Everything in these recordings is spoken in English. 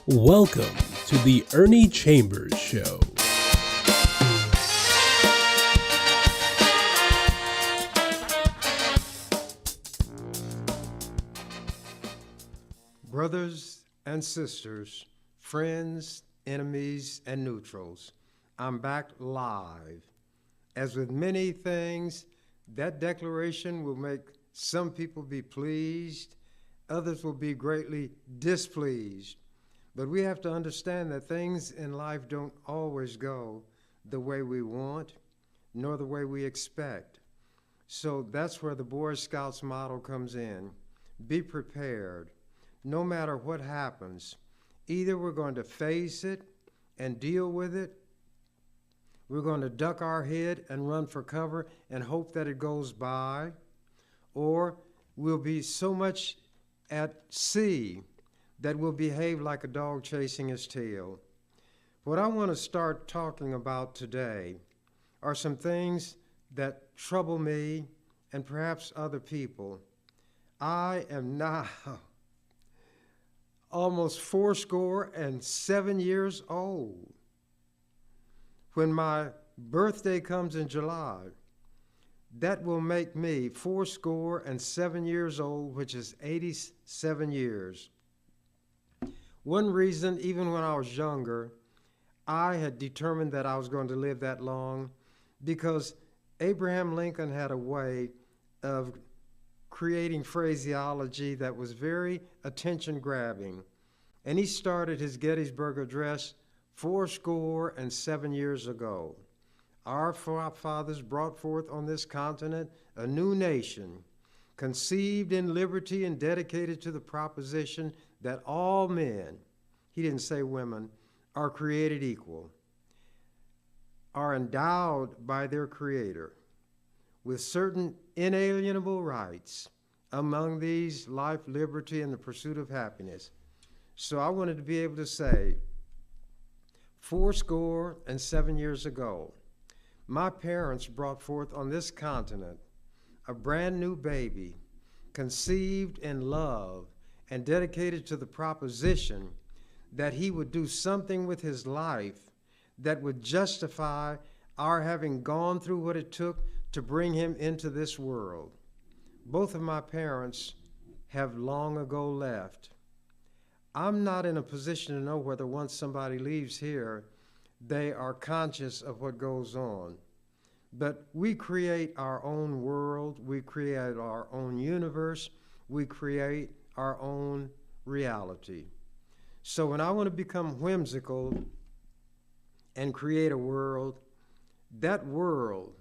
Welcome to the Ernie Chambers Show. Brothers and sisters, friends, enemies, and neutrals, I'm back live. As with many things, that declaration will make some people be pleased, others will be greatly displeased. But we have to understand that things in life don't always go the way we want, nor the way we expect. So that's where the Boy Scouts motto comes in. Be prepared. No matter what happens, either we're going to face it and deal with it, we're going to duck our head and run for cover and hope that it goes by, or we'll be so much at sea that we'll behave like a dog chasing his tail. What I want to start talking about today are some things that trouble me and perhaps other people. I am now almost 77 years old. When my birthday comes in July, that will make me 77 years old, which is 87 years. One reason, even when I was younger, I had determined that I was going to live that long because Abraham Lincoln had a way of creating phraseology that was very attention-grabbing. And he started his Gettysburg Address 77 years ago. Our forefathers brought forth on this continent a new nation, conceived in liberty and dedicated to the proposition that all men, he didn't say women, are created equal, are endowed by their Creator with certain inalienable rights, among these life, liberty, and the pursuit of happiness. So I wanted to be able to say, 77 years ago, my parents brought forth on this continent a brand new baby, conceived in love and dedicated to the proposition that he would do something with his life that would justify our having gone through what it took to bring him into this world. Both of my parents have long ago left. I'm not in a position to know whether once somebody leaves here, they are conscious of what goes on. But we create our own world, we create our own universe, we create our own reality. So when I want to become whimsical and create a world, that world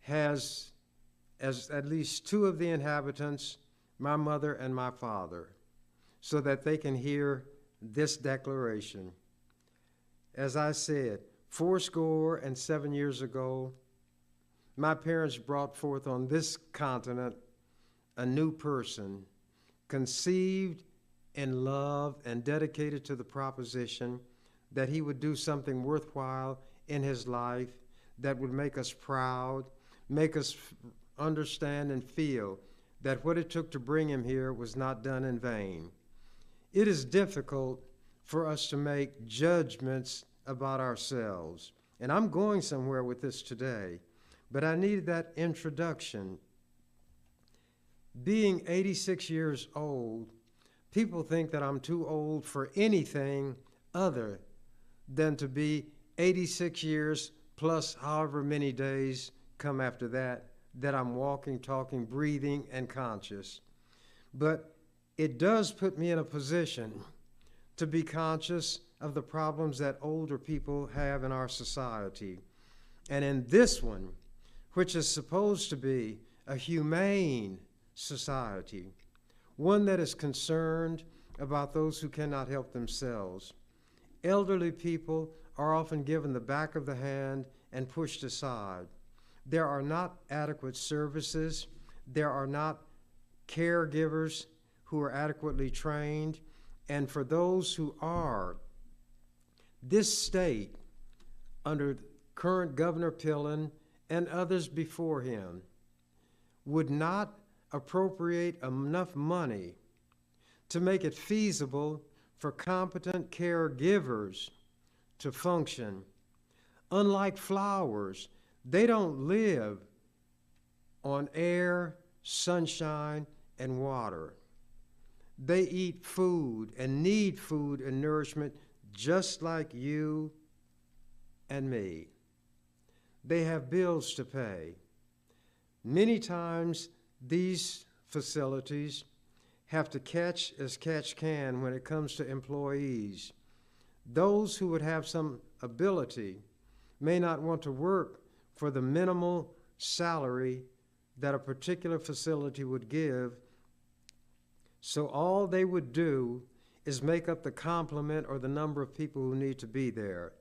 has as at least two of the inhabitants, my mother and my father, so that they can hear this declaration. As I said, 77 years ago, my parents brought forth on this continent a new person, conceived in love and dedicated to the proposition that he would do something worthwhile in his life that would make us proud, make us understand and feel that what it took to bring him here was not done in vain. It is difficult for us to make judgments about ourselves. And I'm going somewhere with this today, but I needed that introduction. Being 86 years old, people think that I'm too old for anything other than to be 86 years plus however many days come after that I'm walking, talking, breathing, and conscious. But it does put me in a position to be conscious of the problems that older people have in our society. And in this one, which is supposed to be a humane society, one that is concerned about those who cannot help themselves, elderly people are often given the back of the hand and pushed aside. There are not adequate services. There are not caregivers who are adequately trained. And for those who are, this state, under current Governor Pillen and others before him, would not appropriate enough money to make it feasible for competent caregivers to function. Unlike flowers, they don't live on air, sunshine, and water. They eat food and need food and nourishment just like you and me. They have bills to pay. Many times these facilities have to catch as catch can when it comes to employees. Those who would have some ability may not want to work for the minimal salary that a particular facility would give, so all they would do is make up the complement or the number of people who need to be there.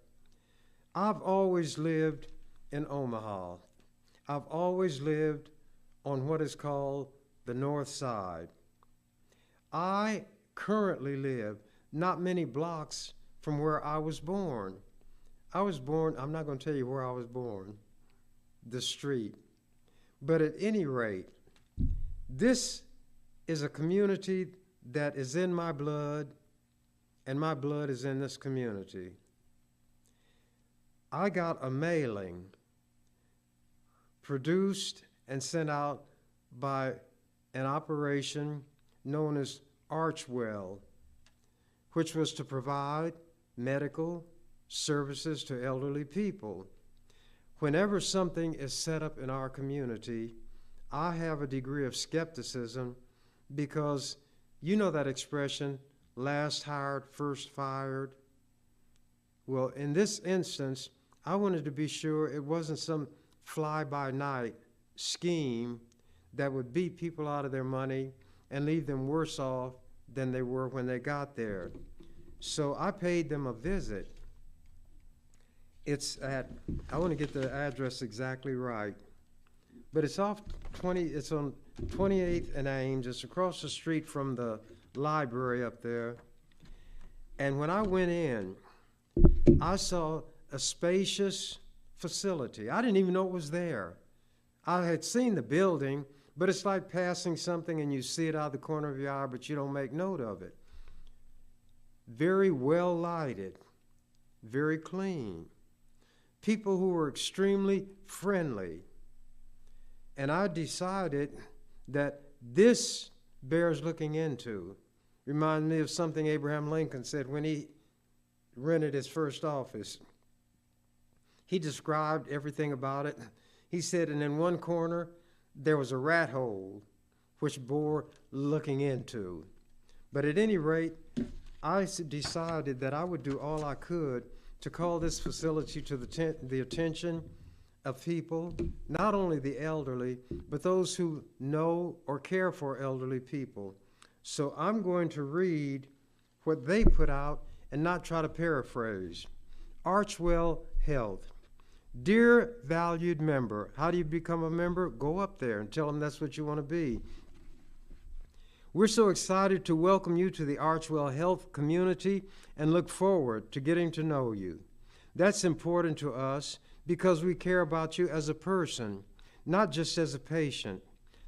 I've always lived in Omaha. I've always lived on what is called the North Side. I currently live not many blocks from where I was born. I'm not going to tell you where I was born, the street. But at any rate, this is a community that is in my blood, and my blood is in this community. I got a mailing produced and sent out by an operation known as Archwell, which was to provide medical services to elderly people. Whenever something is set up in our community, I have a degree of skepticism because you know that expression, last hired, first fired? Well, in this instance, I wanted to be sure it wasn't some fly-by-night scheme that would beat people out of their money and leave them worse off than they were when they got there. So I paid them a visit. I want to get the address exactly right, but it's on 28th and Ames. It's across the street from the library up there. And when I went in, I saw a spacious facility. I didn't even know it was there. I had seen the building, but it's like passing something and you see it out of the corner of your eye, but you don't make note of it. Very well lighted, very clean. People who were extremely friendly. And I decided that this bears looking into. Reminds me of something Abraham Lincoln said when he rented his first office. He described everything about it. He said, and in one corner, there was a rat hole, which bore looking into. But at any rate, I decided that I would do all I could to call this facility to the attention of people, not only the elderly, but those who know or care for elderly people. So I'm going to read what they put out and not try to paraphrase. Archwell Health. Dear valued member, how do you become a member? Go up there and tell them that's what you want to be. We're so excited to welcome you to the Archwell Health community and look forward to getting to know you. That's important to us because we care about you as a person, not just as a patient.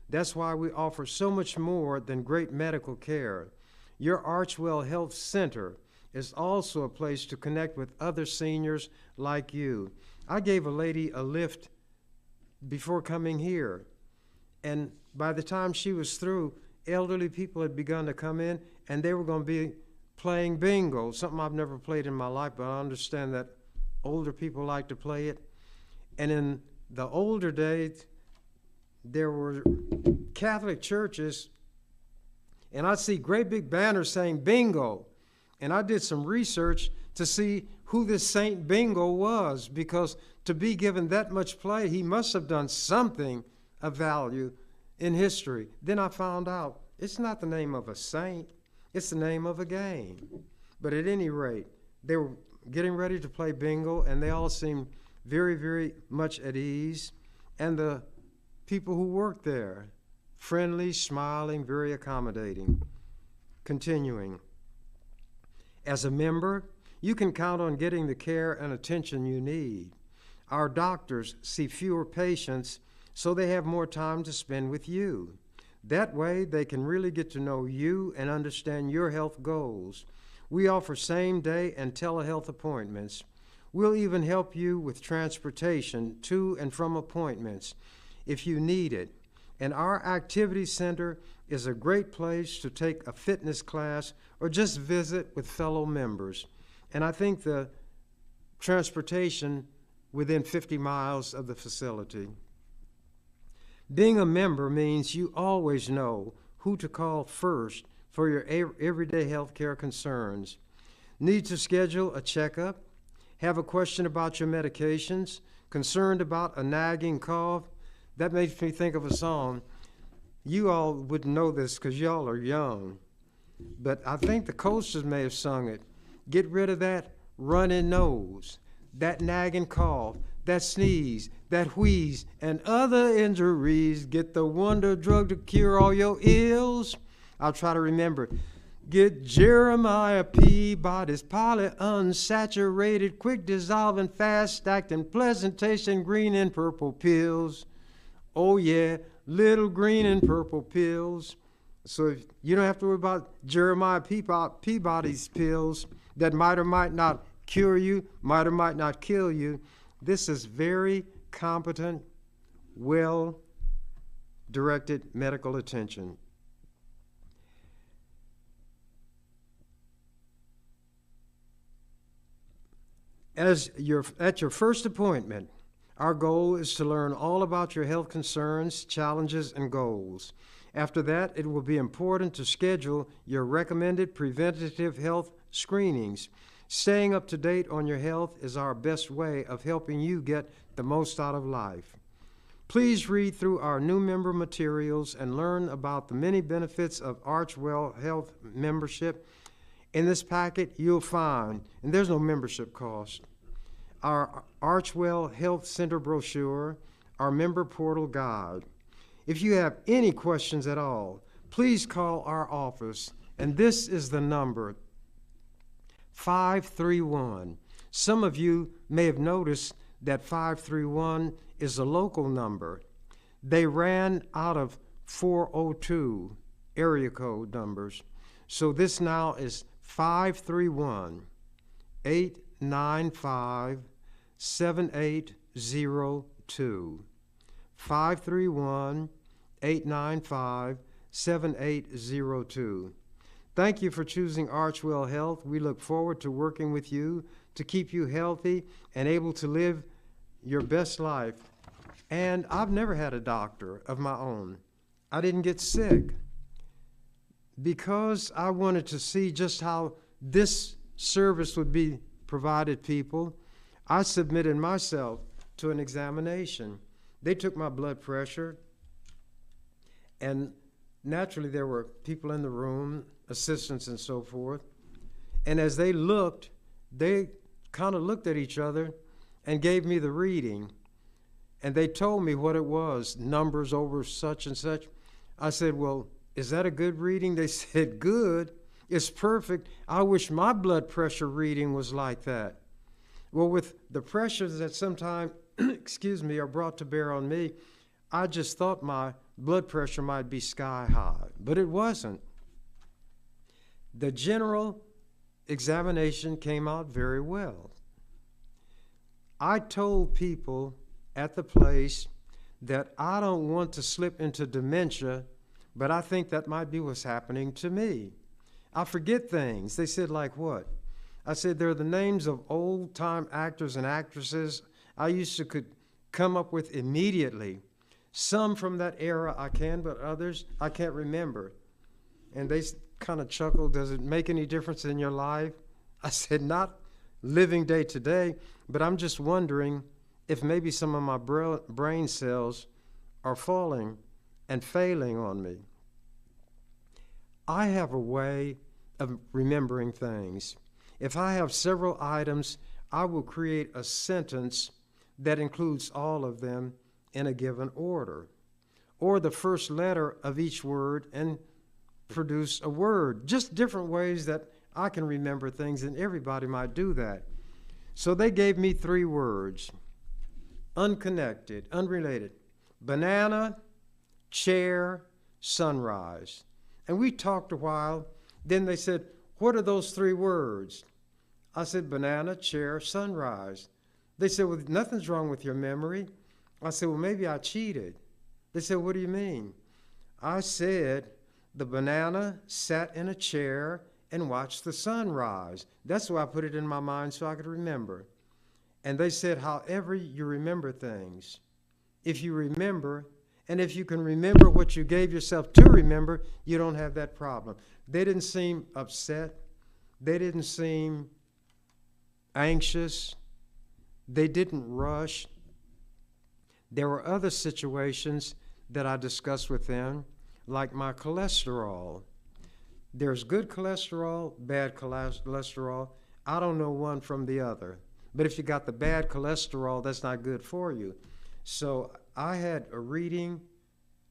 That's why we offer so much more than great medical care. Your Archwell Health Center is also a place to connect with other seniors like you. I gave a lady a lift before coming here, and by the time she was through, elderly people had begun to come in, and they were going to be playing bingo, something I've never played in my life, but I understand that older people like to play it. And in the older days, there were Catholic churches, and I'd see great big banners saying bingo. And I did some research to see who this Saint Bingo was, because to be given that much play, he must have done something of value in history. Then I found out it's not the name of a saint, it's the name of a game. But at any rate, they were getting ready to play bingo, and they all seemed very, very much at ease. And the people who worked there, friendly, smiling, very accommodating. Continuing. As a member, you can count on getting the care and attention you need. Our doctors see fewer patients, so they have more time to spend with you. That way, they can really get to know you and understand your health goals. We offer same-day and telehealth appointments. We'll even help you with transportation to and from appointments if you need it. And our activity center is a great place to take a fitness class or just visit with fellow members. And I think the transportation within 50 miles of the facility. Being a member means you always know who to call first for your everyday health care concerns. Need to schedule a checkup? Have a question about your medications? Concerned about a nagging cough? That makes me think of a song. You all wouldn't know this because y'all are young, but I think the Coasters may have sung it. Get rid of that running nose, that nagging cough, that sneeze, that wheeze, and other injuries. Get the wonder drug to cure all your ills. I'll try to remember. Get Jeremiah Peabody's polyunsaturated, quick dissolving, fast acting, pleasant tasting green and purple pills. Oh yeah, little green and purple pills. So if you don't have to worry about Jeremiah Peabody's pills that might or might not cure you, might or might not kill you. This is very competent, well-directed medical attention. At your first appointment, our goal is to learn all about your health concerns, challenges, and goals. After that, it will be important to schedule your recommended preventative health screenings. Staying up to date on your health is our best way of helping you get the most out of life. Please read through our new member materials and learn about the many benefits of Archwell Health membership. In this packet, you'll find, and there's no membership cost, our Archwell Health Center brochure, our member portal guide. If you have any questions at all, please call our office, and this is the number, 531. Some of you may have noticed that 531 is a local number. They ran out of 402 area code numbers. So this now is 531-895-7802. 531-895-7802. Thank you for choosing Archwell Health. We look forward to working with you to keep you healthy and able to live your best life. And I've never had a doctor of my own. I didn't get sick because I wanted to see just how this service would be provided people. I submitted myself to an examination. They took my blood pressure, and naturally there were people in the room, assistants and so forth. And as they looked, they kind of looked at each other and gave me the reading. And they told me what it was, numbers over such and such. I said, well, is that a good reading? They said, good. It's perfect. I wish my blood pressure reading was like that. Well, with the pressures that sometimes, are brought to bear on me, I just thought my blood pressure might be sky high, but it wasn't. The general examination came out very well. I told people at the place that I don't want to slip into dementia, but I think that might be what's happening to me. I forget things. They said, like what? I said, they're the names of old-time actors and actresses I used to could come up with immediately. Some from that era I can, but others I can't remember. And they kind of chuckled, does it make any difference in your life? I said, not living day to day, but I'm just wondering if maybe some of my brain cells are falling and failing on me. I have a way of remembering things. If I have several items, I will create a sentence that includes all of them in a given order, or the first letter of each word and produce a word. Just different ways that I can remember things, and everybody might do that. So they gave me 3 words, unconnected, unrelated: banana, chair, sunrise. And we talked a while. Then they said, What are those three words? I said, banana, chair, sunrise. They said, well, nothing's wrong with your memory. I said, well, maybe I cheated. They said, what do you mean? I said, the banana sat in a chair and watched the sun rise. That's why I put it in my mind so I could remember. And they said, however you remember things, if you remember, and if you can remember what you gave yourself to remember, you don't have that problem. They didn't seem upset. They didn't seem anxious. They didn't rush. There were other situations that I discussed with them, like my cholesterol. There's good cholesterol, bad cholesterol. I don't know one from the other. But if you got the bad cholesterol, that's not good for you. So I had a reading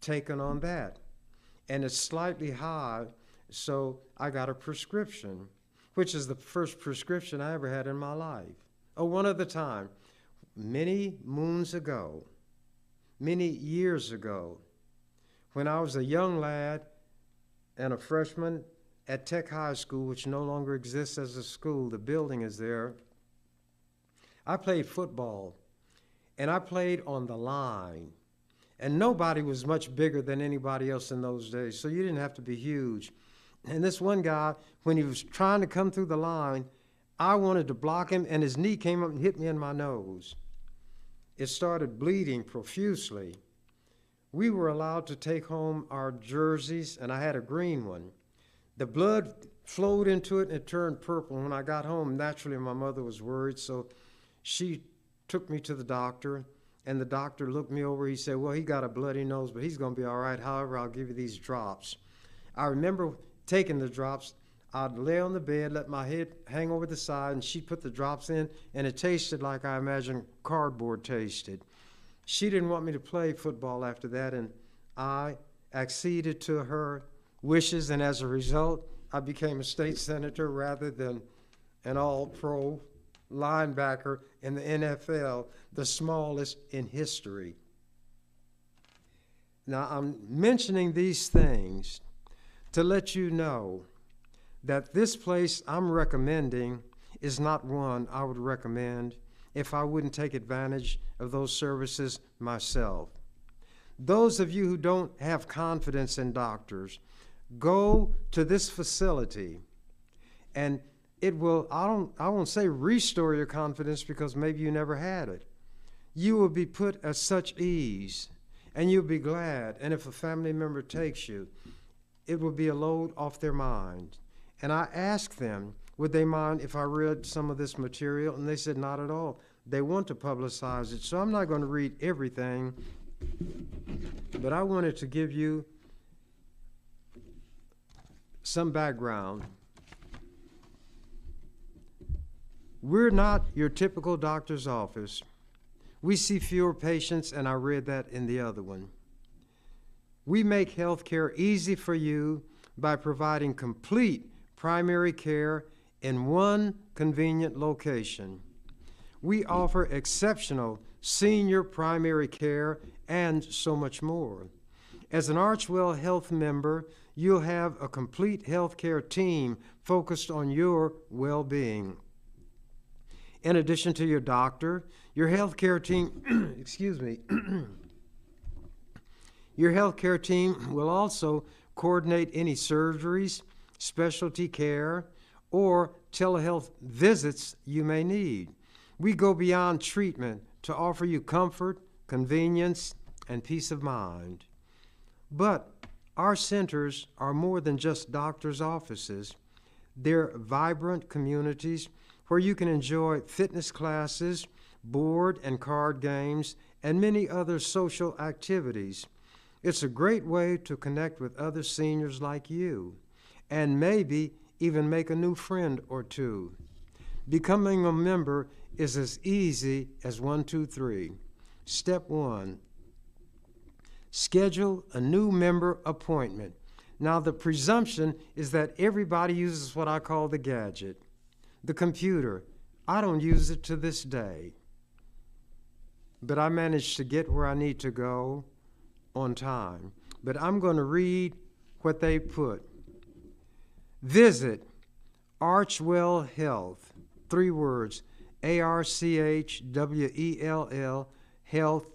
taken on that. And it's slightly high, so I got a prescription, which is the first prescription I ever had in my life. Oh, one other time, many moons ago, many years ago, when I was a young lad and a freshman at Tech High School, which no longer exists as a school, the building is there, I played football, and I played on the line. And nobody was much bigger than anybody else in those days, so you didn't have to be huge. And this one guy, when he was trying to come through the line, I wanted to block him, and his knee came up and hit me in my nose. It started bleeding profusely. We were allowed to take home our jerseys, and I had a green one. The blood flowed into it, and it turned purple. When I got home, naturally, my mother was worried, so she took me to the doctor, and the doctor looked me over. He said, well, he got a bloody nose, but he's going to be all right. However, I'll give you these drops. I remember taking the drops. I'd lay on the bed, let my head hang over the side, and she'd put the drops in, and it tasted like I imagine cardboard tasted. She didn't want me to play football after that, and I acceded to her wishes, and as a result, I became a state senator rather than an all-pro linebacker in the NFL, the smallest in history. Now, I'm mentioning these things to let you know that this place I'm recommending is not one I would recommend if I wouldn't take advantage of those services myself. Those of you who don't have confidence in doctors, go to this facility, and it will, I won't say restore your confidence, because maybe you never had it. You will be put at such ease, and you'll be glad. And if a family member takes you, it will be a load off their mind. And I asked them, would they mind if I read some of this material? And they said, not at all. They want to publicize it. So I'm not going to read everything, but I wanted to give you some background. We're not your typical doctor's office. We see fewer patients, and I read that in the other one. We make health care easy for you by providing complete primary care in one convenient location. We offer exceptional senior primary care and so much more. As an Archwell Health member, you'll have a complete health care team focused on your well-being. In addition to your doctor, your health care team, your health care team will also coordinate any surgeries, specialty care, or telehealth visits you may need. We go beyond treatment to offer you comfort, convenience, and peace of mind. But our centers are more than just doctors' offices. They're vibrant communities where you can enjoy fitness classes, board and card games, and many other social activities. It's a great way to connect with other seniors like you, and maybe even make a new friend or two. Becoming a member is as easy as 1, 2, 3. Step 1, schedule a new member appointment. Now, the presumption is that everybody uses what I call the gadget, the computer. I don't use it to this day, but I managed to get where I need to go on time. But I'm going to read what they put. Visit Archwell Health, 3 words, ARCHWELL, Health, HEALTH,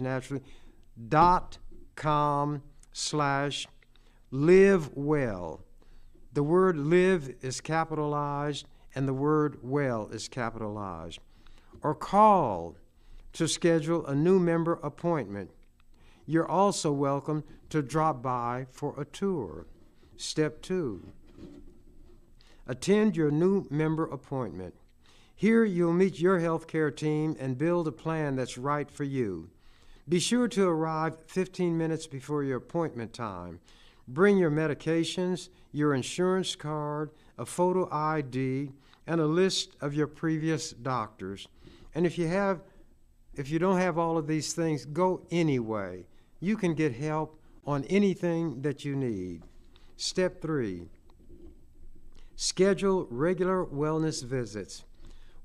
naturally, .com/live well. The word live is capitalized and the word well is capitalized. Or call to schedule a new member appointment. You're also welcome to drop by for a tour. Step 2. Attend your new member appointment. Here you'll meet your healthcare team and build a plan that's right for you. Be sure to arrive 15 minutes before your appointment time. Bring your medications, your insurance card, a photo ID, and a list of your previous doctors. And if you don't have all of these things, go anyway. You can get help on anything that you need. Step 3. Schedule regular wellness visits.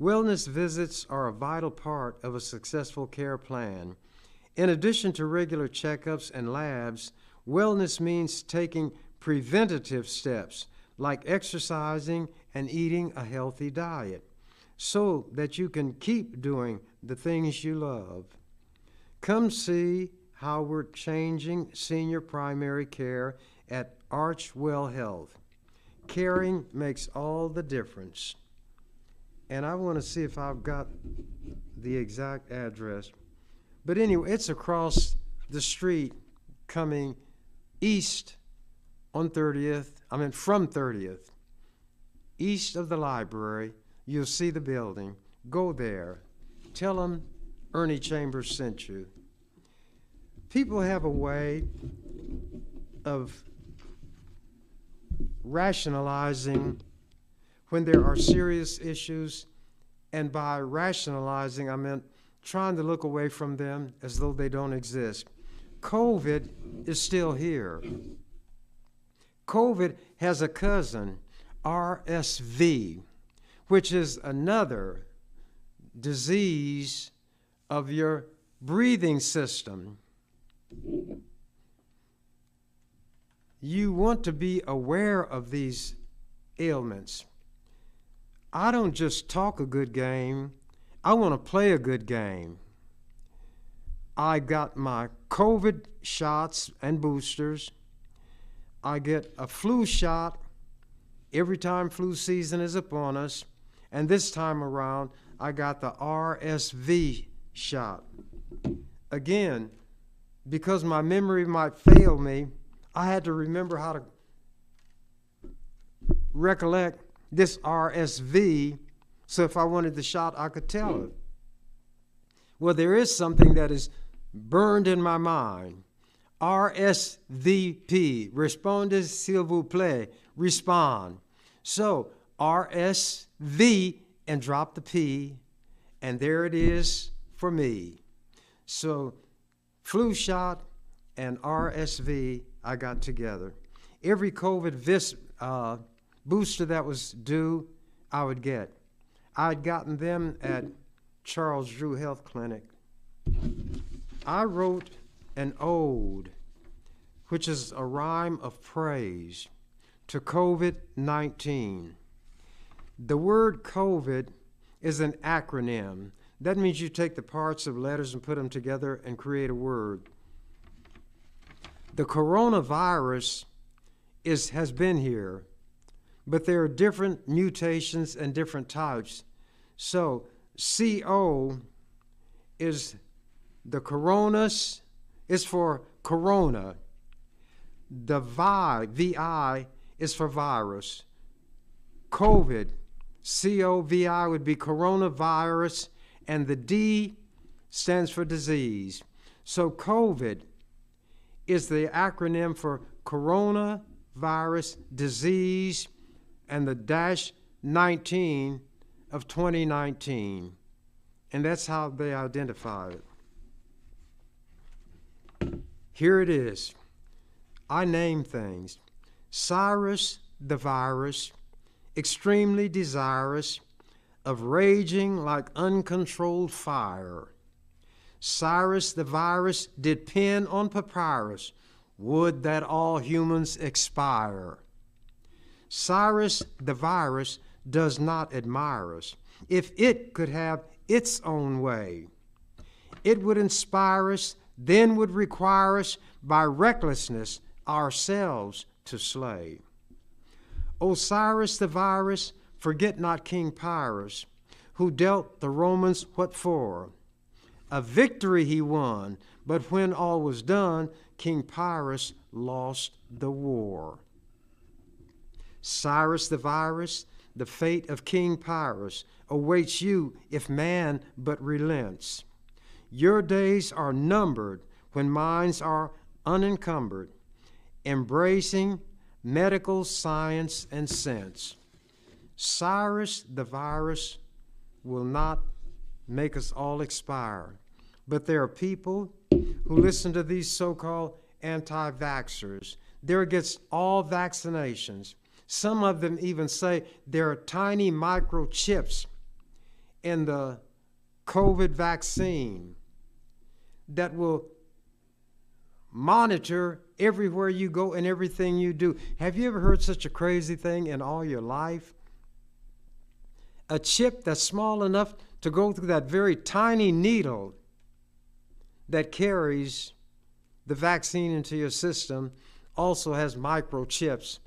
Wellness visits are a vital part of a successful care plan. In addition to regular checkups and labs, wellness means taking preventative steps like exercising and eating a healthy diet so that you can keep doing the things you love. Come see how we're changing senior primary care at Archwell Health. Caring makes all the difference. And I want to see if I've got the exact address. But anyway, it's across the street coming east on 30th, from 30th. East of the library, you'll see the building. Go there. Tell them Ernie Chambers sent you. People have a way of rationalizing when there are serious issues, and by rationalizing, I meant trying to look away from them as though they don't exist. COVID is still here. COVID has a cousin, RSV, which is another disease of your breathing system. You want to be aware of these ailments. I don't just talk a good game, I want to play a good game. I got my COVID shots and boosters. I get a flu shot every time flu season is upon us. And this time around, I got the RSV shot. Again, because my memory might fail me, I had to remember how to recollect this RSV, so if I wanted the shot, I could tell it. Well, there is something that is burned in my mind. RSVP, répondez s'il vous plaît, respond. So RSV and drop the P, and there it is for me. So flu shot and RSV I got together. Every COVID booster that was due, I would get. I'd gotten them at Charles Drew Health Clinic. I wrote an ode, which is a rhyme of praise, to COVID-19. The word COVID is an acronym. That means you take the parts of letters and put them together and create a word. The coronavirus has been here, but there are different mutations and different types. So CO is the coronas, is for corona. The VI is for virus. COVID, COVID would be coronavirus, and the D stands for disease. So COVID is the acronym for coronavirus disease and the -19 of 2019. And that's how they identify it. Here it is. I name things. Cyrus the virus, extremely desirous of raging like uncontrolled fire. Cyrus the virus did pen on papyrus Would that all humans expire. Cyrus the virus does not admire us. If it could have its own way, it would inspire us, then would require us by recklessness ourselves to slay. Osiris the virus, forget not King Pyrrhus, who dealt the Romans what for? A victory he won, but when all was done, King Pyrrhus lost the war. Cyrus the virus, the fate of King Pyrrhus awaits you if man but relents. Your days are numbered when minds are unencumbered, embracing medical science and sense. Cyrus the virus will not make us all expire, but there are people who listen to these so-called anti-vaxxers. They're against all vaccinations. Some of them even say there are tiny microchips in the COVID vaccine that will monitor everywhere you go and everything you do. Have you ever heard such a crazy thing in all your life? A chip that's small enough to go through that very tiny needle that carries the vaccine into your system also has microchips.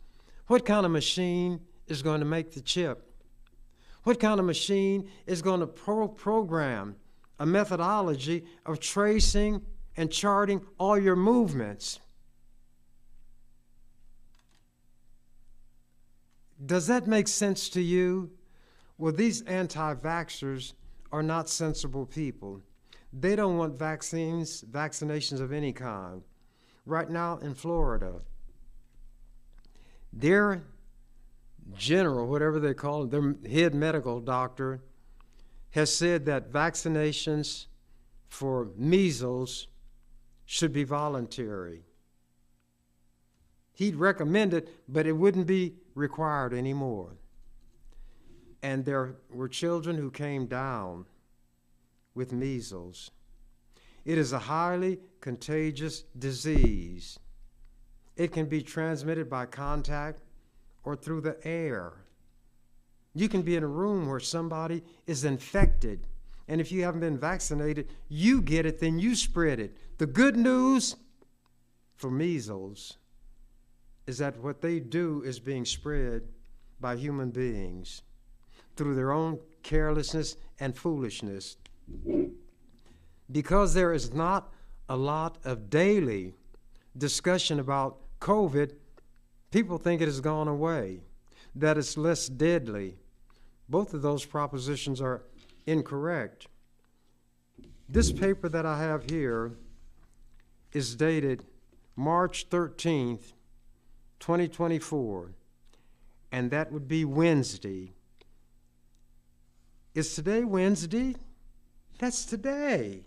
What kind of machine is going to make the chip? What kind of machine is going to program a methodology of tracing and charting all your movements? Does that make sense to you? Well, these anti-vaxxers are not sensible people. They don't want vaccinations of any kind. Right now in Florida, their general, whatever they call it, their head medical doctor, has said that vaccinations for measles should be voluntary. He'd recommend it, but it wouldn't be required anymore. And there were children who came down with measles. It is a highly contagious disease. It can be transmitted by contact or through the air. You can be in a room where somebody is infected, and if you haven't been vaccinated, you get it, then you spread it. The good news for measles is that what they do is being spread by human beings through their own carelessness and foolishness. Because there is not a lot of daily discussion about COVID, people think it has gone away, that it's less deadly. Both of those propositions are incorrect. This paper that I have here is dated March 13th, 2024, and that would be Wednesday. Is today Wednesday? That's today.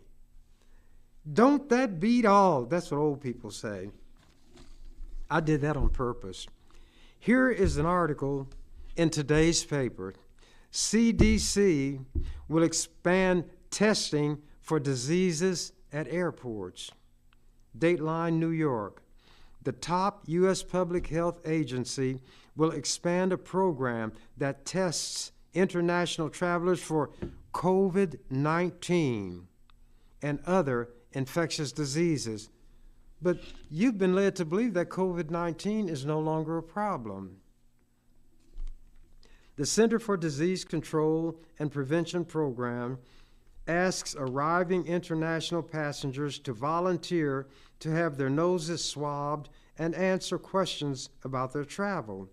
Don't that beat all? That's what old people say. I did that on purpose. Here is an article in today's paper. CDC will expand testing for diseases at airports. Dateline, New York. The top U.S. public health agency will expand a program that tests international travelers for COVID-19 and other infectious diseases. But you've been led to believe that COVID-19 is no longer a problem. The Center for Disease Control and Prevention program asks arriving international passengers to volunteer to have their noses swabbed and answer questions about their travel.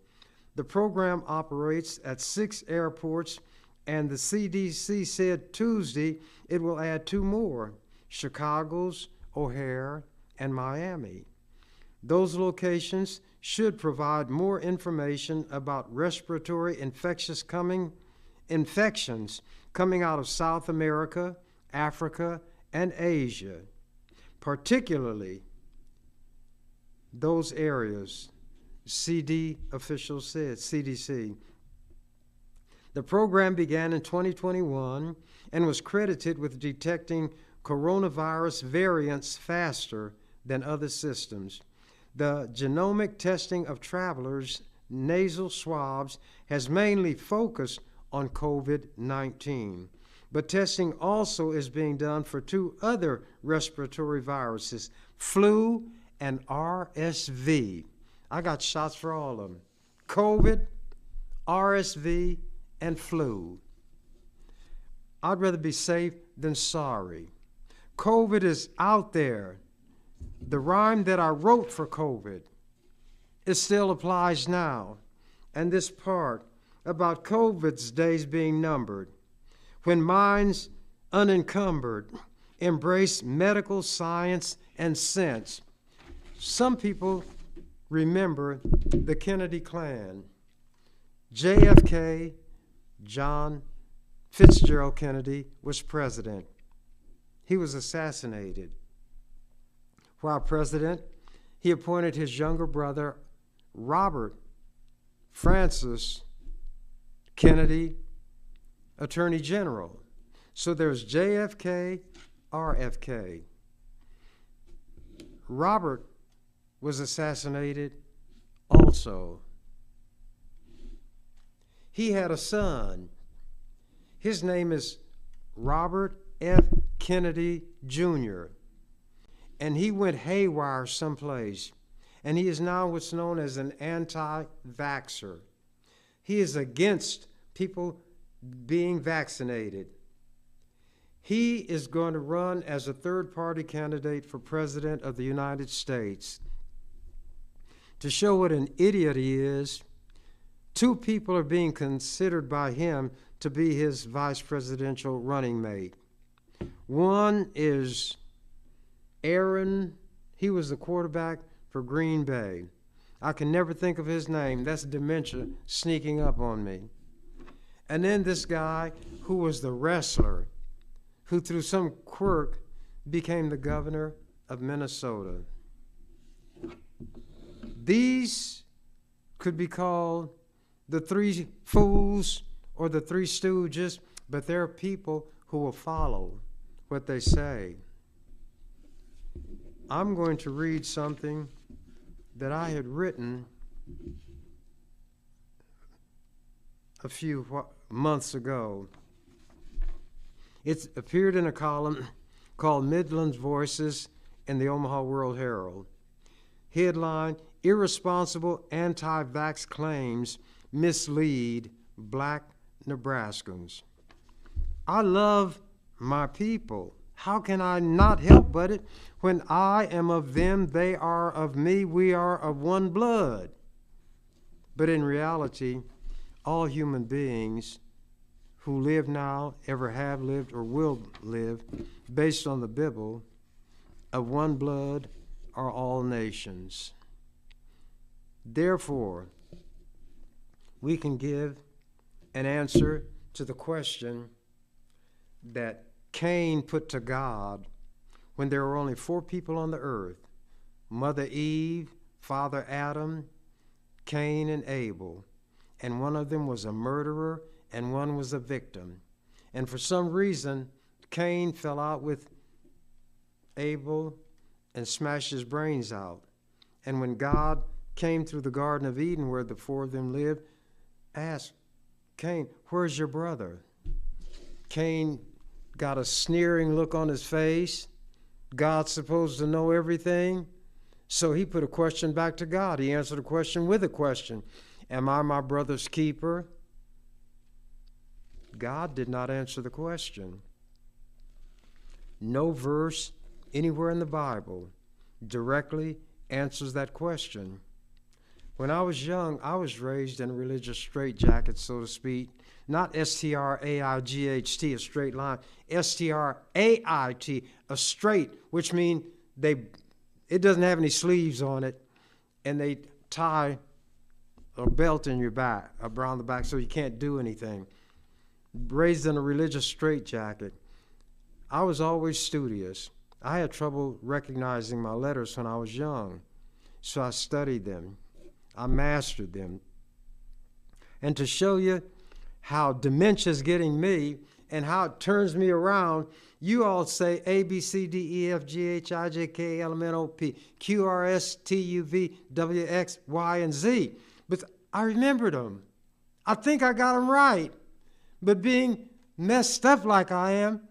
The program operates at 6 airports, and the CDC said Tuesday it will add 2 more, Chicago's, O'Hare, and Miami. Those locations should provide more information about respiratory infections coming out of South America, Africa, and Asia, particularly those areas, CDC officials said, CDC. The program began in 2021 and was credited with detecting coronavirus variants faster than other systems. The genomic testing of travelers' nasal swabs has mainly focused on COVID-19, but testing also is being done for two other respiratory viruses, flu and RSV. I got shots for all of them. COVID, RSV, and flu. I'd rather be safe than sorry. COVID is out there. The rhyme that I wrote for COVID, it still applies now. And this part about COVID's days being numbered, when minds unencumbered embrace medical science and sense. Some people remember the Kennedy clan. JFK, John Fitzgerald Kennedy, was president. He was assassinated. While president, he appointed his younger brother, Robert Francis Kennedy, Attorney General. So there's JFK, RFK. Robert was assassinated also. He had a son. His name is Robert F. Kennedy Jr., and he went haywire someplace, and he is now what's known as an anti-vaxxer. He is against people being vaccinated. He is going to run as a third-party candidate for President of the United States. To show what an idiot he is, two people are being considered by him to be his vice presidential running mate. One is Aaron. He was the quarterback for Green Bay. I can never think of his name. That's dementia sneaking up on me. And then this guy who was the wrestler, who through some quirk became the governor of Minnesota. These could be called the three fools or the three stooges, but there are people who will follow what they say. I'm going to read something that I had written a few months ago. It appeared in a column called Midland's Voices in the Omaha World Herald. Headline, Irresponsible Anti-Vax Claims Mislead Black Nebraskans. I love my people. How can I not help but it? When I am of them, they are of me, we are of one blood. But in reality, all human beings who live now, ever have lived, or will live, based on the Bible, of one blood are all nations. Therefore, we can give an answer to the question that Cain put to God when there were only 4 people on the earth: Mother Eve, Father Adam, Cain, and Abel. And one of them was a murderer and one was a victim. And for some reason, Cain fell out with Abel and smashed his brains out. And when God came through the Garden of Eden where the 4 of them lived, asked Cain, "Where's your brother?" Cain got a sneering look on his face. God's supposed to know everything. So he put a question back to God. He answered a question with a question. Am I my brother's keeper? God did not answer the question. No verse anywhere in the Bible directly answers that question. When I was young, I was raised in a religious straitjacket, so to speak. Not S-T-R-A-I-G-H-T, a straight line. S-T-R-A-I-T, a straight, which means it doesn't have any sleeves on it, and they tie a belt in your back, around the back, so you can't do anything. Raised in a religious straitjacket. I was always studious. I had trouble recognizing my letters when I was young, so I studied them. I mastered them. And to show you how dementia is getting me and how it turns me around. You all say A, B, C, D, E, F, G, H, I, J, K, L, M, N, O, P, Q, R, S, T, U, V, W, X, Y, and Z. But I remembered them. I think I got them right. But being messed up like I am,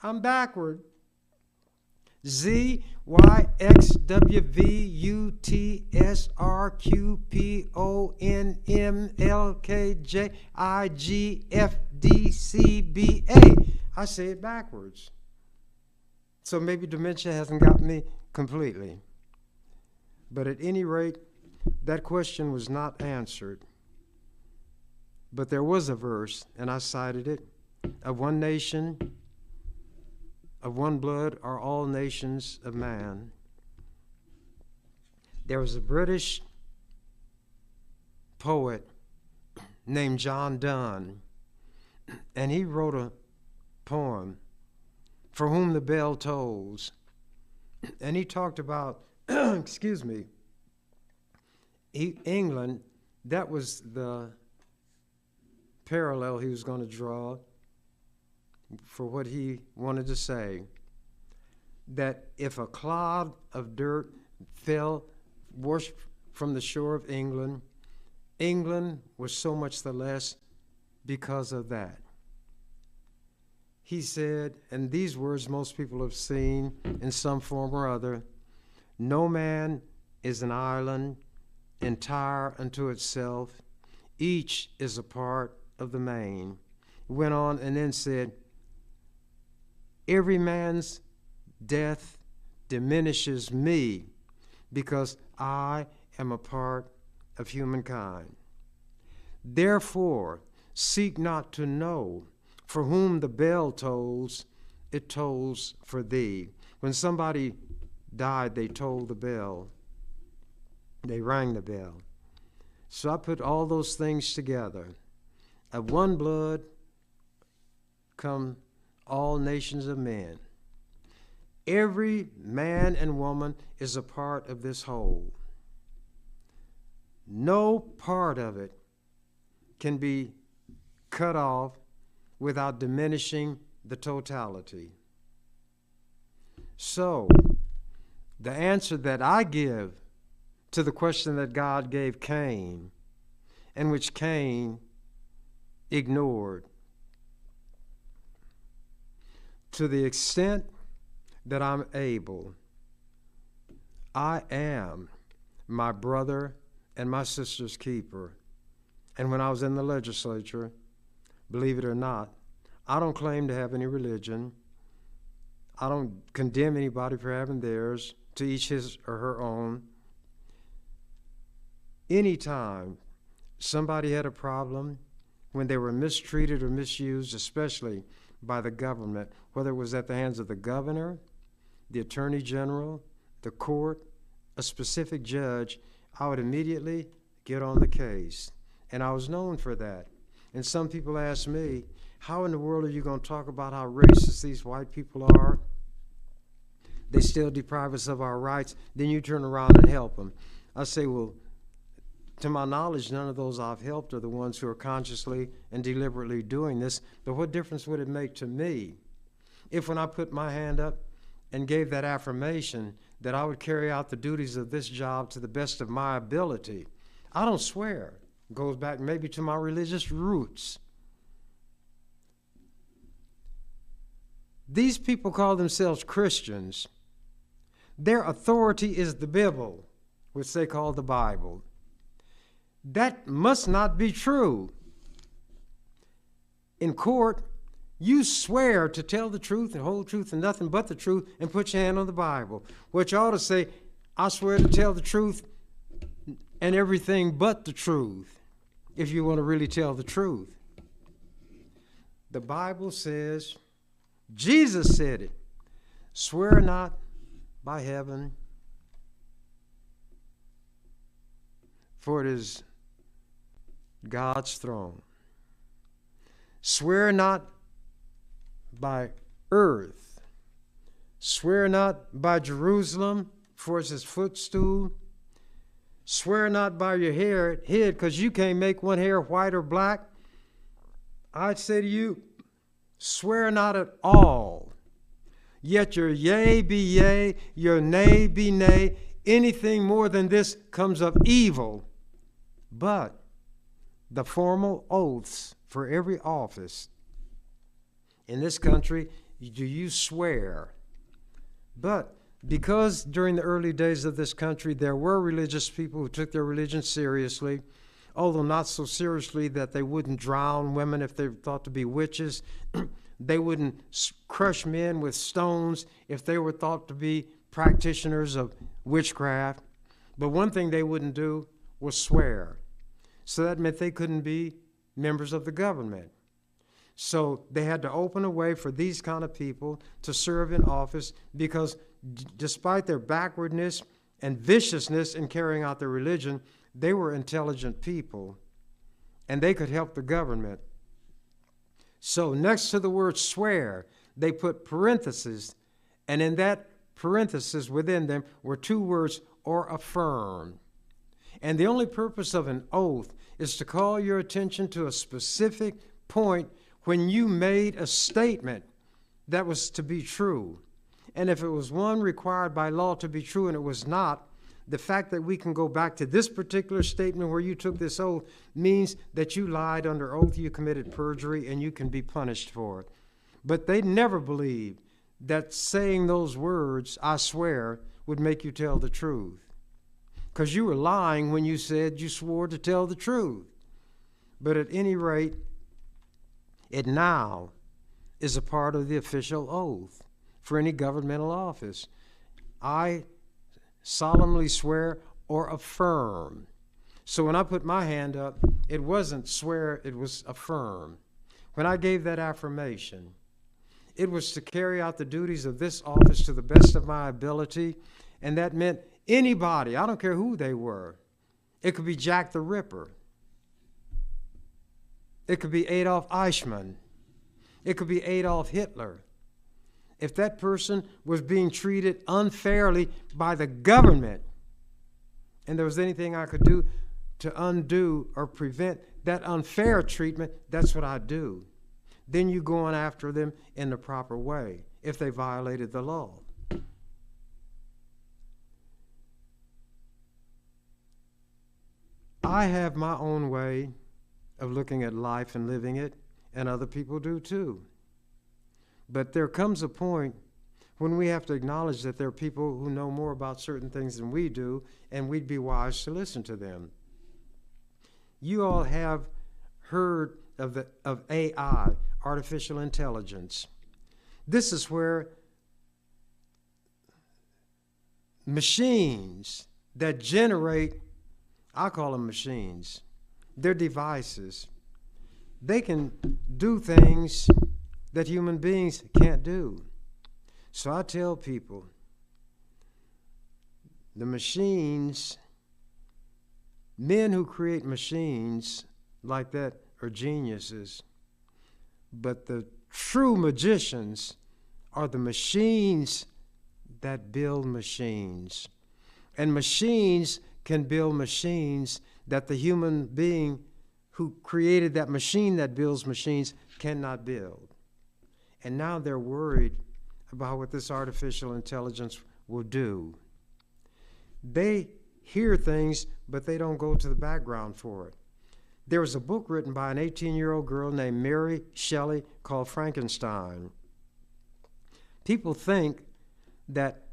I'm backward. Z, Y, X, W, V, U, T, S, R, Q, P, O, N, M, L, K, J, I, G, F, D, C, B, A. I say it backwards. So maybe dementia hasn't got me completely. But at any rate, that question was not answered. But there was a verse, and I cited it, of one nation, of one blood are all nations of man. There was a British poet named John Donne, and he wrote a poem, For Whom the Bell Tolls. And he talked about, excuse me, England. That was the parallel he was going to draw for what he wanted to say, that if a clod of dirt fell washed from the shore of England, England was so much the less because of that. He said, and these words most people have seen in some form or other, no man is an island entire unto itself. Each is a part of the main. Went on and then said, every man's death diminishes me because I am a part of humankind. Therefore, seek not to know, for whom the bell tolls, it tolls for thee. When somebody died, they tolled the bell. They rang the bell. So I put all those things together. Of one blood come all nations of men. Every man and woman is a part of this whole. No part of it can be cut off without diminishing the totality. So, the answer that I give to the question that God gave Cain, and which Cain ignored, to the extent that I'm able, I am my brother and my sister's keeper. And when I was in the legislature, believe it or not, I don't claim to have any religion. I don't condemn anybody for having theirs, to each his or her own. Anytime somebody had a problem, when they were mistreated or misused, especially by the government, whether it was at the hands of the governor, the attorney general, the court, a specific judge, I would immediately get on the case. And I was known for that. And some people ask me, how in the world are you going to talk about how racist these white people are? They still deprive us of our rights. Then you turn around and help them. I say, well, to my knowledge, none of those I've helped are the ones who are consciously and deliberately doing this. But what difference would it make to me if when I put my hand up and gave that affirmation that I would carry out the duties of this job to the best of my ability? I don't swear. It goes back maybe to my religious roots. These people call themselves Christians. Their authority is the Bible, which they call the Bible. That must not be true. In court, you swear to tell the truth and whole truth and nothing but the truth and put your hand on the Bible. What you ought to say, I swear to tell the truth and everything but the truth, if you want to really tell the truth. The Bible says, Jesus said it, swear not by heaven, for it is God's throne. Swear not by earth. Swear not by Jerusalem, for it's his footstool. Swear not by your head, because you can't make one hair white or black. I'd say to you, Swear not at all. Yet your yea be yea, your nay be nay. Anything more than this comes of evil. But the formal oaths for every office in this country, do you swear? But because during the early days of this country, there were religious people who took their religion seriously, although not so seriously that they wouldn't drown women if they were thought to be witches. They wouldn't crush men with stones if they were thought to be practitioners of witchcraft. But one thing they wouldn't do was swear. So that meant they couldn't be members of the government. So they had to open a way for these kind of people to serve in office because despite their backwardness and viciousness in carrying out their religion, they were intelligent people and they could help the government. So next to the word swear, they put parentheses, and in that parenthesis within them were two words, or affirm. And the only purpose of an oath is to call your attention to a specific point when you made a statement that was to be true. And if it was one required by law to be true and it was not, the fact that we can go back to this particular statement where you took this oath means that you lied under oath, you committed perjury, and you can be punished for it. But they never believed that saying those words, I swear, would make you tell the truth. Because you were lying when you said you swore to tell the truth. But at any rate, it now is a part of the official oath for any governmental office. I solemnly swear or affirm. So when I put my hand up, it wasn't swear, it was affirm. When I gave that affirmation, it was to carry out the duties of this office to the best of my ability, and that meant anybody, I don't care who they were. It could be Jack the Ripper. It could be Adolf Eichmann. It could be Adolf Hitler. If that person was being treated unfairly by the government, and there was anything I could do to undo or prevent that unfair treatment, that's what I do. Then you go on after them in the proper way if they violated the law. I have my own way of looking at life and living it, and other people do too. But there comes a point when we have to acknowledge that there are people who know more about certain things than we do, and we'd be wise to listen to them. You all have heard of AI, artificial intelligence. This is where machines that generate, I call them machines, they're devices. They can do things that human beings can't do. So I tell people, the machines, men who create machines like that are geniuses, but the true magicians are the machines that build machines. And machines can build machines that the human being who created that machine that builds machines cannot build. And now they're worried about what this artificial intelligence will do. They hear things, but they don't go to the background for it. There was a book written by an 18-year-old girl named Mary Shelley called Frankenstein. People think that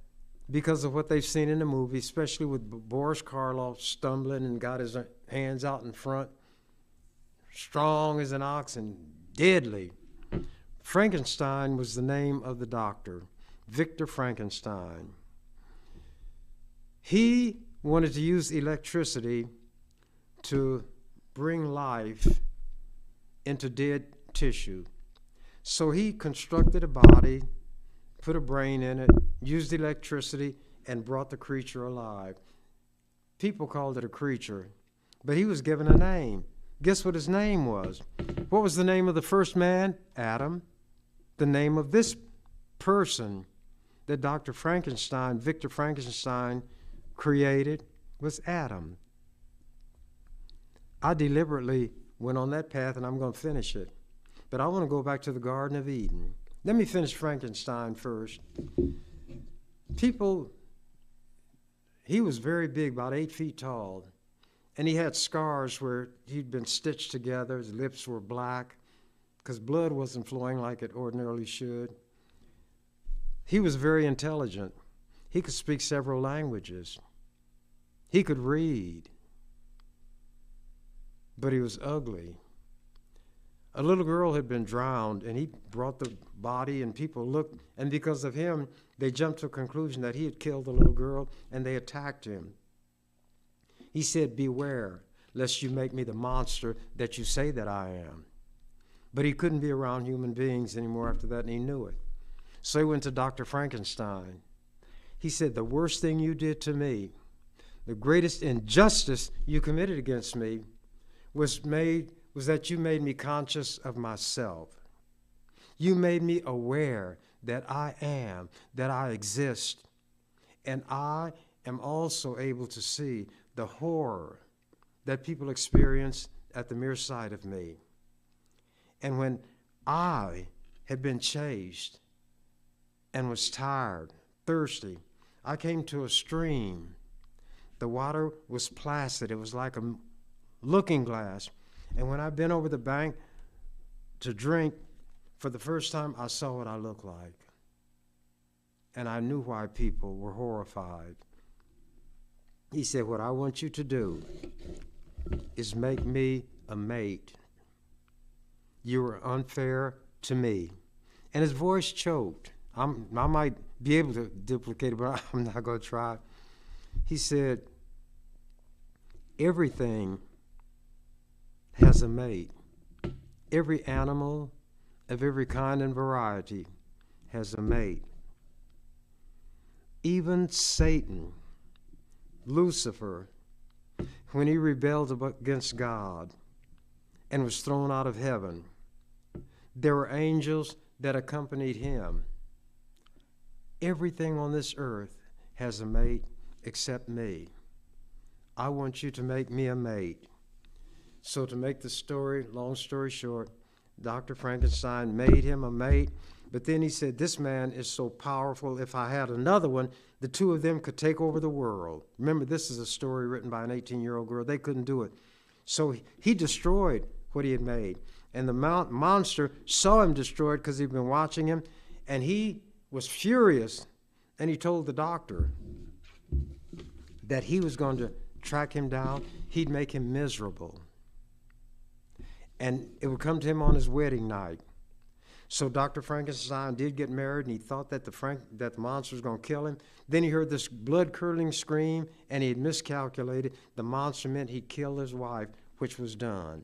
because of what they've seen in the movie, especially with Boris Karloff stumbling and got his hands out in front, strong as an ox and deadly. Frankenstein was the name of the doctor, Victor Frankenstein. He wanted to use electricity to bring life into dead tissue. So he constructed a body, put a brain in it, used electricity, and brought the creature alive. People called it a creature, but he was given a name. Guess what his name was? What was the name of the first man? Adam. The name of this person that Dr. Frankenstein, Victor Frankenstein, created was Adam. I deliberately went on that path, and I'm going to finish it. But I want to go back to the Garden of Eden. Let me finish Frankenstein first. He was very big, about 8 feet tall, and he had scars where he'd been stitched together. His lips were black because blood wasn't flowing like it ordinarily should. He was very intelligent. He could speak several languages. He could read, but he was ugly. A little girl had been drowned, and he brought the body, and people looked, and because of him, they jumped to a conclusion that he had killed the little girl, and they attacked him. He said, "Beware, lest you make me the monster that you say that I am." But he couldn't be around human beings anymore after that, and he knew it. So he went to Dr. Frankenstein. He said, "The worst thing you did to me, the greatest injustice you committed against me, was that you made me conscious of myself. You made me aware that I exist, and I am also able to see the horror that people experience at the mere sight of me. And when I had been chased and was tired, thirsty, I came to a stream. The water was placid. It was like a looking glass. And when I bent over the bank to drink, for the first time, I saw what I looked like. And I knew why people were horrified." He said, "What I want you to do is make me a mate. You were unfair to me." And his voice choked. I might be able to duplicate it, but I'm not going to try. He said, "Everything has a mate. Every animal of every kind and variety has a mate. Even Satan, Lucifer, when he rebelled against God and was thrown out of heaven, there were angels that accompanied him. Everything on this earth has a mate except me. I want you to make me a mate." So to make the story, long story short, Dr. Frankenstein made him a mate, but then he said, "This man is so powerful, if I had another one, the two of them could take over the world." Remember, this is a story written by an 18-year-old girl. They couldn't do it. So he destroyed what he had made. And the monster saw him destroyed because he'd been watching him, and he was furious, and he told the doctor that he was going to track him down. He'd make him miserable. And it would come to him on his wedding night. So Dr. Frankenstein did get married, and he thought that the monster was going to kill him. Then he heard this blood-curdling scream, and he had miscalculated. The monster meant he'd kill his wife, which was done.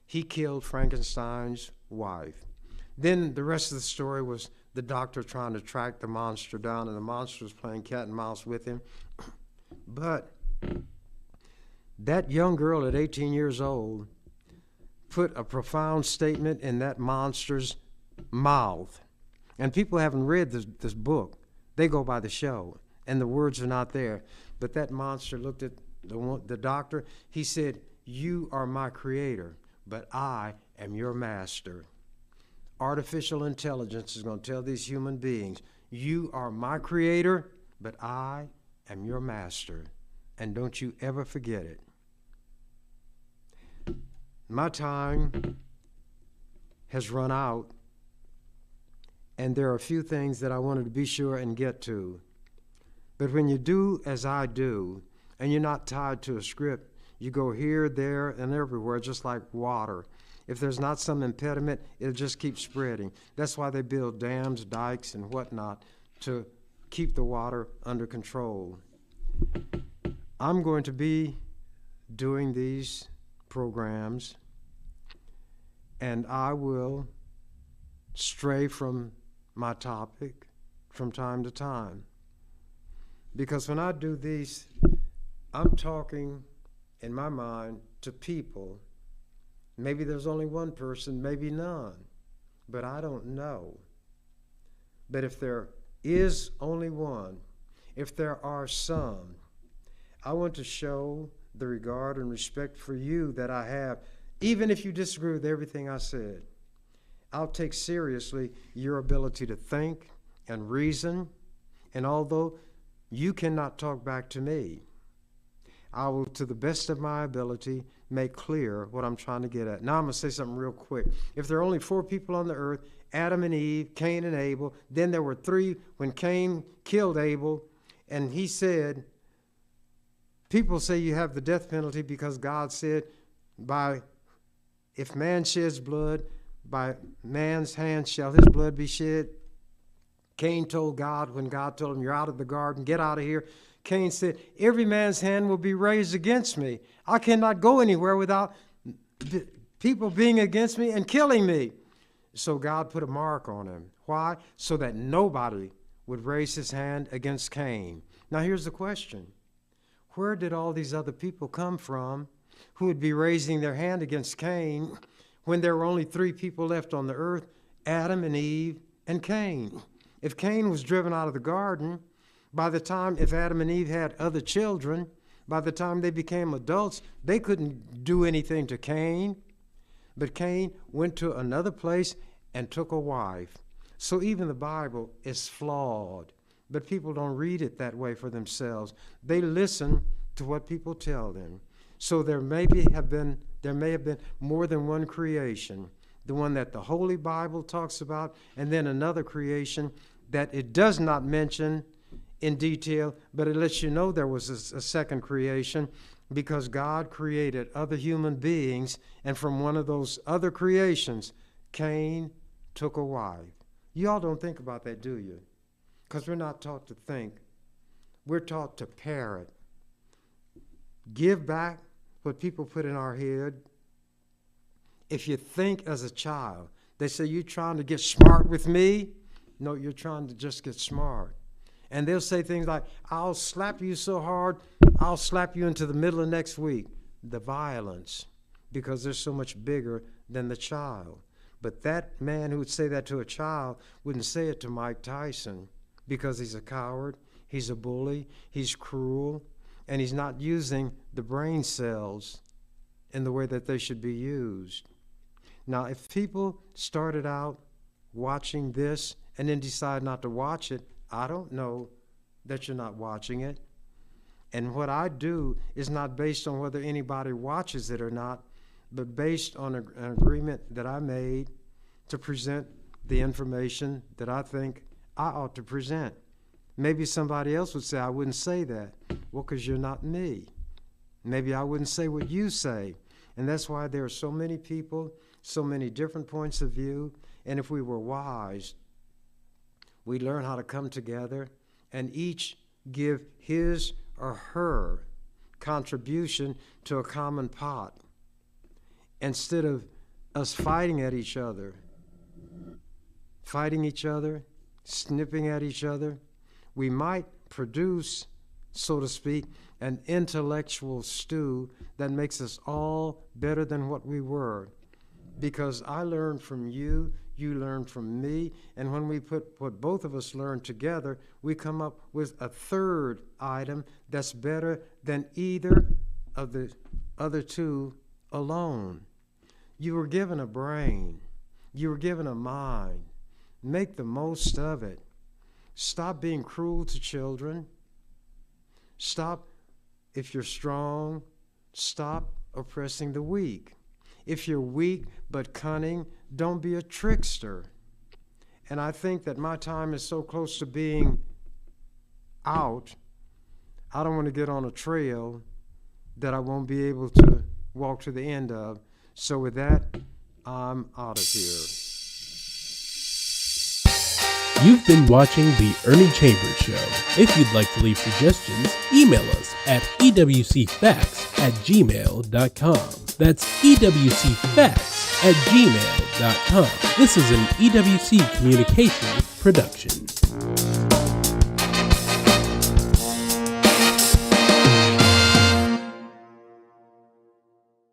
He killed Frankenstein's wife. Then the rest of the story was the doctor trying to track the monster down, and the monster was playing cat and mouse with him. But that young girl at 18 years old put a profound statement in that monster's mouth. And people haven't read this book. They go by the show, and the words are not there. But that monster looked at the doctor. He said, "You are my creator, but I am your master." Artificial intelligence is going to tell these human beings, "You are my creator, but I am your master. And don't you ever forget it." My time has run out, and there are a few things that I wanted to be sure and get to. But when you do as I do, and you're not tied to a script, you go here, there, and everywhere, just like water. If there's not some impediment, it'll just keep spreading. That's why they build dams, dikes, and whatnot to keep the water under control. I'm going to be doing these programs, and I will stray from my topic from time to time. Because when I do these, I'm talking in my mind to people. Maybe there's only one person, maybe none, but I don't know. But if there is only one, if there are some, I want to show the regard and respect for you that I have, even if you disagree with everything I said. I'll take seriously your ability to think and reason, and although you cannot talk back to me, I will, to the best of my ability, make clear what I'm trying to get at. Now I'm going to say something real quick. If there are only 4 people on the earth, Adam and Eve, Cain and Abel, then there were 3 when Cain killed Abel, and he said, people say you have the death penalty because God said, if man sheds blood, by man's hand shall his blood be shed. Cain told God, when God told him, you're out of the garden, get out of here. Cain said, every man's hand will be raised against me. I cannot go anywhere without people being against me and killing me. So God put a mark on him. Why? So that nobody would raise his hand against Cain. Now here's the question. Where did all these other people come from who would be raising their hand against Cain when there were only 3 people left on the earth, Adam and Eve and Cain? If Cain was driven out of the garden, by the time, if Adam and Eve had other children, by the time they became adults, they couldn't do anything to Cain. But Cain went to another place and took a wife. So even the Bible is flawed, but people don't read it that way for themselves. They listen to what people tell them. So there may have been more than one creation, the one that the Holy Bible talks about, and then another creation that it does not mention in detail, but it lets you know there was a second creation, because God created other human beings, and from one of those other creations, Cain took a wife. Y'all don't think about that, do you? Because we're not taught to think. We're taught to parrot. Give back what people put in our head. If you think as a child, they say, you trying to get smart with me? No, you're trying to just get smart. And they'll say things like, I'll slap you so hard, I'll slap you into the middle of next week. The violence, because they're so much bigger than the child. But that man who would say that to a child wouldn't say it to Mike Tyson, because he's a coward, he's a bully, he's cruel, and he's not using the brain cells in the way that they should be used. Now, if people started out watching this and then decide not to watch it, I don't know that you're not watching it. And what I do is not based on whether anybody watches it or not, but based on an agreement that I made to present the information that I think I ought to present. Maybe somebody else would say, I wouldn't say that. Well, because you're not me. Maybe I wouldn't say what you say. And that's why there are so many people, so many different points of view. And if we were wise, we learn how to come together and each give his or her contribution to a common pot. Instead of us fighting each other, snipping at each other, we might produce, so to speak, an intellectual stew that makes us all better than what we were. Because I learned from you, you learned from me, and when we put what both of us learned together, we come up with a third item that's better than either of the other two alone. You were given a brain. You were given a mind. Make the most of it. Stop being cruel to children. Stop, if you're strong, stop oppressing the weak. If you're weak but cunning, don't be a trickster. And I think that my time is so close to being out, I don't want to get on a trail that I won't be able to walk to the end of. So with that, I'm out of here. You've been watching The Ernie Chambers Show. If you'd like to leave suggestions, email us at ewcfacts@gmail.com. That's ewcfacts@gmail.com. This is an EWC Communications production.